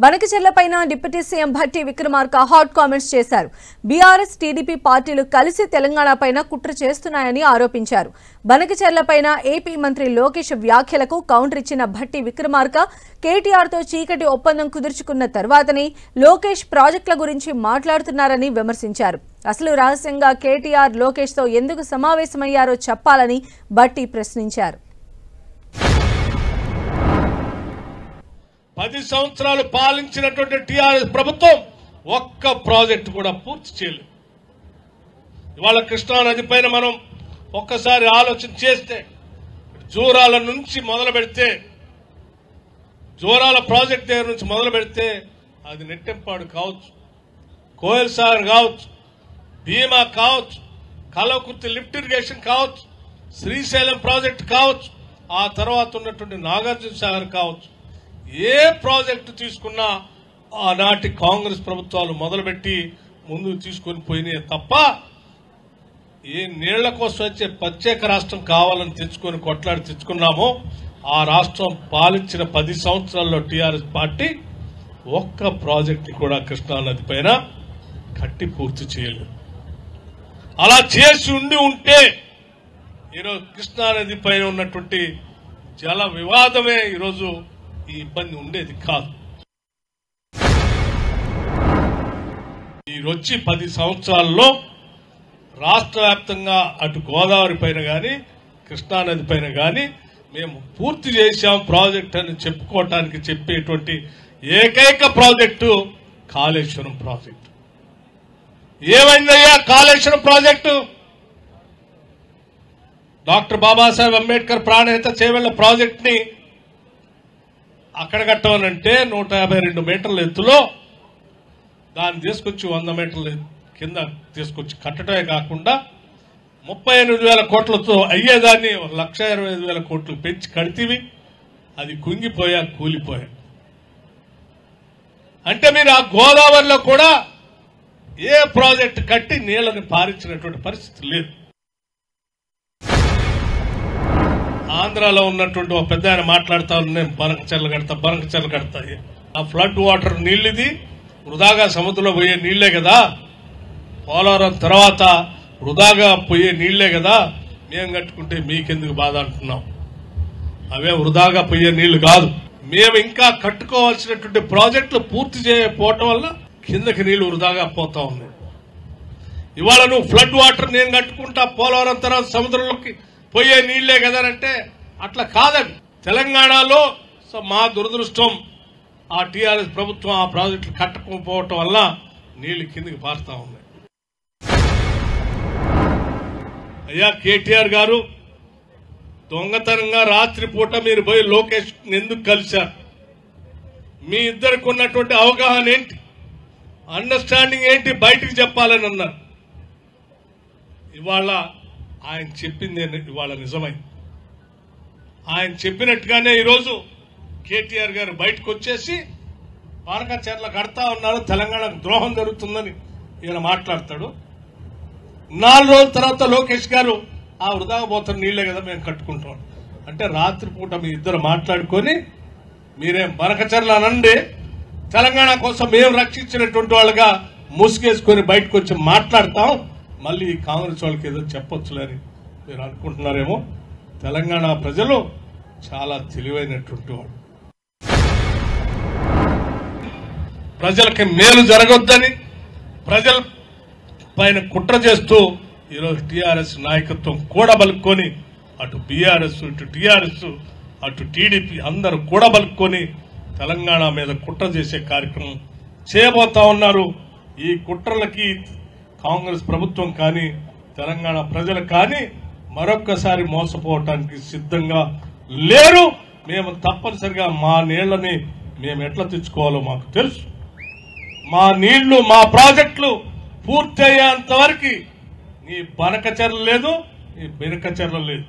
బనకచెర్లపైన deputy CM Bhatti Vikramarka hot comments చేశారు. BRS TDP పార్టీలు కలిసి తెలంగాణపైన కుట్ర చేస్తున్నాయని ఆరోపించారు. బనకచెర్లపైన ఏపీ మంత్రి లోకేష్ వ్యాఖ్యలకు కౌంటర్ ఇచ్చిన భట్టి విక్రమార్క కేటీఆర్తో చీకటి ఒప్పందం కుదుర్చుకున్న తర్వాతనే లోకేష్ ప్రాజెక్టుల గురించి మాట్లాడుతున్నారని విమర్శించారు. అసలు రహస్యంగా కేటీఆర్ లోకేష్తో ఎందుకు సమావేశమయ్యారో చెప్పాలని భట్టి ప్రశ్నించారు. 10 సంవత్సరాలు పాలించినటువంటి టీఆర్ఎస్ ప్రభుత్వం ఒక్క ప్రాజెక్టు కూడా పూర్తి చేయలేదు. ఇవాళ కృష్ణా నది పైన మనం ఒక్కసారి ఆలోచన చేస్తే జోరాల నుంచి మొదలు పెడితే జోరాల ప్రాజెక్ట్ దగ్గర నుంచి మొదలు పెడితే అది నెట్టెంపాడు కావచ్చు, కోయల్ సాగర్ కావచ్చు, భీమా కావచ్చు, కల్వకుర్తి లిఫ్ట్ ఇరిగేషన్ కావచ్చు, శ్రీశైలం ప్రాజెక్టు కావచ్చు, ఆ తర్వాత ఉన్నటువంటి నాగార్జున సాగర్ కావచ్చు, ఏ ప్రాజెక్టు తీసుకున్నా ఆనాటి కాంగ్రెస్ ప్రభుత్వాలు మొదలుపెట్టి ముందుకు తీసుకొని పోయినాయి తప్ప ఏ నీళ్ల కోసం వచ్చే ప్రత్యేక రాష్ట్రం కావాలని తెచ్చుకొని కొట్లాడి తెచ్చుకున్నామో ఆ రాష్ట్రం పాలించిన 10 సంవత్సరాల్లో టీఆర్ఎస్ పార్టీ ఒక్క ప్రాజెక్టు కూడా కృష్ణానది పైన కట్టి పూర్తి చేయలేదు. అలా చేసి ఉంటే ఈరోజు కృష్ణానది పైన ఉన్నటువంటి జల వివాదమే ఈరోజు ఈ ఇబ్బంది ఉండేది కాదు. ఈరొచ్చి 10 సంవత్సరాల్లో రాష్ట్ర వ్యాప్తంగా అటు గోదావరి పైన గాని కృష్ణానది పైన గాని మేము పూర్తి చేశాం ప్రాజెక్ట్ అని చెప్పుకోవటానికి చెప్పేటువంటి ఏకైక ప్రాజెక్టు కాళేశ్వరం ప్రాజెక్టు. ఏమైందయ్యా Kaleshwaram project? Doctor Babasaheb Ambedkar Pranahita Chevella project ని అక్కడ కట్టమనంటే 152 మీటర్ల ఎత్తులో దాన్ని తీసుకొచ్చి 100 మీటర్ల కింద తీసుకొచ్చి కట్టడమే కాకుండా 38,000 కోట్లతో అయ్యేదాన్ని 1,25,000 కోట్లు పెంచి కడితేవి అది కుంగిపోయా కూలిపోయా. అంటే మీరు ఆ గోదావరిలో కూడా ఏ ప్రాజెక్టు కట్టి నీళ్లను పారించినటువంటి పరిస్థితి లేదు. ఆంధ్రాలో ఉన్నటువంటి ఒక పెద్ద ఆయన మాట్లాడుతా నేను బనకచెర్ల కడతా ఆ ఫ్లడ్ వాటర్ నీళ్ళది వృధాగా సముద్రంలో పోయే నీళ్లే కదా, పోలవరం తర్వాత వృధాగా పోయే నీళ్లే కదా, మేము కట్టుకుంటే మీకెందుకు బాధ అంటున్నాం. అవే వృధాగా పోయే నీళ్లు కాదు. మేము ఇంకా కట్టుకోవాల్సినటువంటి ప్రాజెక్టులు పూర్తి చేయకపోవటం వల్ల కిందకి నీళ్లు వృధాగా పోతా ఉన్నాయి. ఇవాళ నువ్వు ఫ్లడ్ వాటర్ నేను కట్టుకుంటా పోలవరం తర్వాత సముద్రంలోకి పోయే నీళ్లే కదానంటే అట్లా కాదండి. తెలంగాణలో మా దురదృష్టం ఆ టీఆర్ఎస్ ప్రభుత్వం ఆ ప్రాజెక్టులు కట్టకపోవటం వల్ల నీళ్లు కిందకి పారుతా ఉన్నాయి. అయ్యా కేటీఆర్ గారు, దొంగతనంగా రాత్రిపూట మీరు పోయి లోకేష్ ఎందుకు కలిశారు? మీ ఇద్దరికి ఉన్నటువంటి అవగాహన ఏంటి, అండర్స్టాండింగ్ ఏంటి బయటికి చెప్పాలని అన్నారు. ఇవాళ ఆయన చెప్పింది ఇవాళ నిజమైంది. ఆయన చెప్పినట్టుగానే ఈరోజు కేటీఆర్ గారు బయటకు వచ్చేసి బనకచెర్ల కడతా ఉన్నారు, తెలంగాణకు ద్రోహం జరుగుతుందని ఈయన మాట్లాడతాడు. 4 రోజుల తర్వాత లోకేష్ గారు ఆ వృధాగా పోతున్న నీళ్లే కదా మేము కట్టుకుంటాం అంటే రాత్రిపూట మీ ఇద్దరు మాట్లాడుకొని మీరేం బనకచెర్ల అనండి, తెలంగాణ కోసం మేము రక్షించినటువంటి వాళ్ళగా ముసుగేసుకొని బయటకు వచ్చి మాట్లాడతాం, మళ్ళీ కాంగ్రెస్ వాళ్ళకి ఏదో చెప్పొచ్చులని మీరు అనుకుంటున్నారేమో. తెలంగాణ ప్రజలు చాలా తెలివైనటువంటి వాడు. ప్రజలకి మేలు జరగొద్దని ప్రజల పైన కుట్ర చేస్తూ ఈరోజు టీఆర్ఎస్ నాయకత్వం కూడబలుక్కొని అటు బీఆర్ఎస్ ఇటు టీఆర్ఎస్ అటు టీడీపీ అందరూ కూడబలుక్కొని తెలంగాణ మీద కుట్ర చేసే కార్యక్రమం చేయబోతా ఉన్నారు. ఈ కుట్రలకి కాంగ్రెస్ ప్రభుత్వం కానీ తెలంగాణ ప్రజలు కానీ మరొక్కసారి మోసపోవటానికి సిద్ధంగా లేరు. మేము తప్పనిసరిగా మా నీళ్లని మేము ఎట్లా తెచ్చుకోవాలో మాకు తెలుసు. మా నీళ్లు మా ప్రాజెక్టులు పూర్తి అయ్యేంత వరకు నీ బనకచెర్ల లేదు, నీ బెనకచెర్ల లేదు.